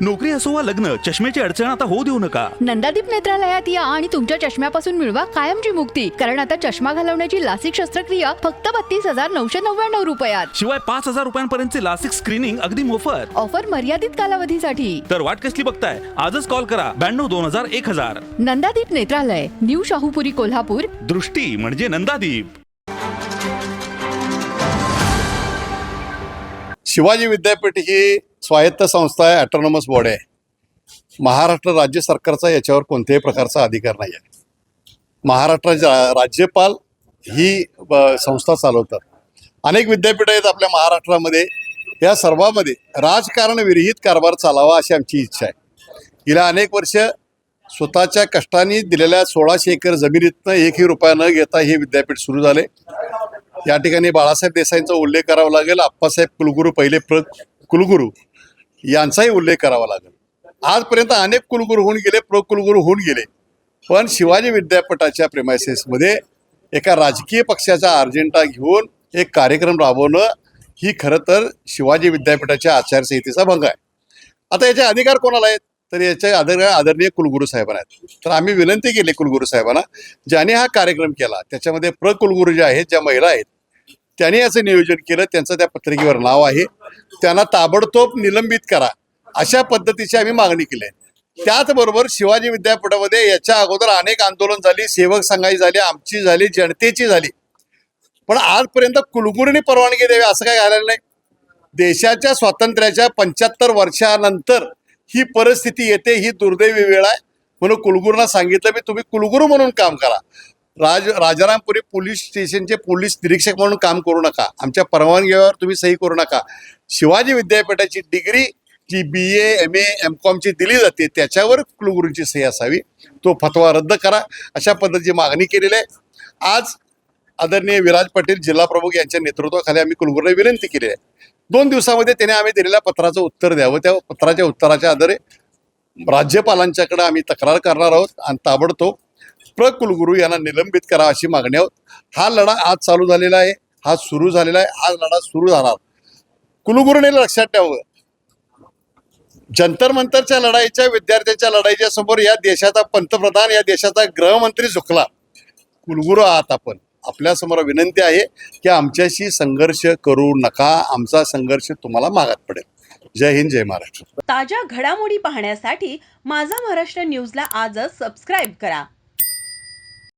नोकरी असो वा लग्न, चष्म्याची अडचण आता होऊ देऊ नका. नंदादीप नेत्रालयात या आणि तुमच्या चष्म्यापासून मिळवा कायमची मुक्ती. कारण आता चष्मा घालवण्याची लासिक शस्त्रक्रिया फक्त 32,999 रुपयात. शिवाय 5,000 रुपयांपर्यंतचे लासिक स्क्रीनिंग अगदी मोफत. ऑफर मर्यादित कालावधीसाठी. तर वाट कसली बघताय, आजच कॉल करा 92-2000-1000. नंदादीप नेत्रालय, न्यू शाहूपुरी, कोल्हापूर. दृष्टी म्हणजे नंदादीप. शिवाजी विद्यापीठ ही स्वायत्त संस्था आहे, ऑटोनॉमस बॉडी आहे. महाराष्ट्र राज्य सरकारचा याच्यावर कोणत्याही प्रकारचा अधिकार नाही आहे. महाराष्ट्राचे राज्यपाल ही संस्था चालवतात. अनेक विद्यापीठ आहेत आपल्या महाराष्ट्रामध्ये. या सर्वांमध्ये राजकारण विरहित कारभार चालावा अशी आमची इच्छा आहे. गेल्या अनेक वर्ष स्वतःच्या कष्टाने दिलेल्या 1600 एकर जमिनीतनं एकही रुपया न घेता हे विद्यापीठ सुरू झाले. या ठिकाणी बाळासाहेब देसाईंचा उल्लेख करावा लागेल. आप्पासाहेब कुलगुरू, पहिले कुलगुरू यांचाही उल्लेख करावा लागेल. आजपर्यंत अनेक कुलगुरू होऊन गेले, कुलगुरू होऊन गेले, पण शिवाजी विद्यापीठाच्या प्रेमायसेसमध्ये एका राजकीय पक्षाचा अजेंडा घेऊन एक कार्यक्रम राबवणं ही खरं तर शिवाजी विद्यापीठाच्या आचारसंहितेचा भंग आहे. आता याचे अधिकार कोणाला आहेत, तर याचे अधिकार आदरणीय कुलगुरू साहेबांना आहेत. तर आम्ही विनंती केली कुलगुरू साहेबांना, ज्याने हा कार्यक्रम केला त्याच्यामध्ये कुलगुरू जे आहेत, ज्या महिला आहेत, त्यांनी याचं नियोजन केलं, त्यांचं त्या पत्रिकेवर नाव आहे, त्यांना ताबडतोब निलंबित करा अशा पद्धतीची आम्ही मागणी केली आहे. त्याचबरोबर शिवाजी विद्यापीठामध्ये याच्या अगोदर अनेक आंदोलन झाली, सेवक संघाची झाली, आमची झाली, जनतेची झाली, पण आजपर्यंत कुलगुरूंनी परवानगी द्यावी असं काय झालेलं नाही. देशाच्या स्वातंत्र्याच्या 75 वर्षानंतर ही परिस्थिती येते, ही दुर्दैवी वेळ आहे. म्हणून कुलगुरूंना सांगितलं, मी तुम्ही कुलगुरू म्हणून काम करा, राजारामपुरी पोलीस स्टेशनचे पोलीस निरीक्षक म्हणून काम करू नका, आमच्या परवानगीवर तुम्ही सही करू नका. शिवाजी विद्यापीठाची डिग्री जी BA MA MCOMची दिली जाते त्याच्यावर कुलगुरूंची सही असावी, तो फतवा रद्द करा अशा पद्धतीची मागणी केलेली आहे. आज आदरणीय विराज पाटील जिल्हा प्रमुख यांच्या नेतृत्वाखाली आम्ही कुलगुरूंना विनंती केली आहे. 2 दिवसामध्ये त्याने आम्ही दिलेल्या पत्राचं उत्तर द्यावं. त्या पत्राच्या उत्तराच्या आधारे राज्यपालांच्याकडे आम्ही तक्रार करणार आहोत आणि ताबडतोब कुलगुरू यांना निलंबित करा अशी मागणी आहोत. हा लढा आज चालू झालेला आहे, हा सुरू झालेला आहे, हा लढा सुरू झाला. कुलगुरूने लक्षात ठेवावं, जंतर मंतरच्या लढाईच्या, विद्यार्थ्यांच्या लढाईच्या समोर या देशाचा पंतप्रधान, या देशाचा गृहमंत्री झुकला. कुलगुरू आहात आपण, आपल्यासमोर विनंती आहे की आमच्याशी संघर्ष करू नका, आमचा संघर्ष तुम्हाला मागात पडेल. जय हिंद, जय महाराष्ट्र. ताज्या घडामोडी पाहण्यासाठी माझा महाराष्ट्र न्यूजला आजच सबस्क्राईब करा.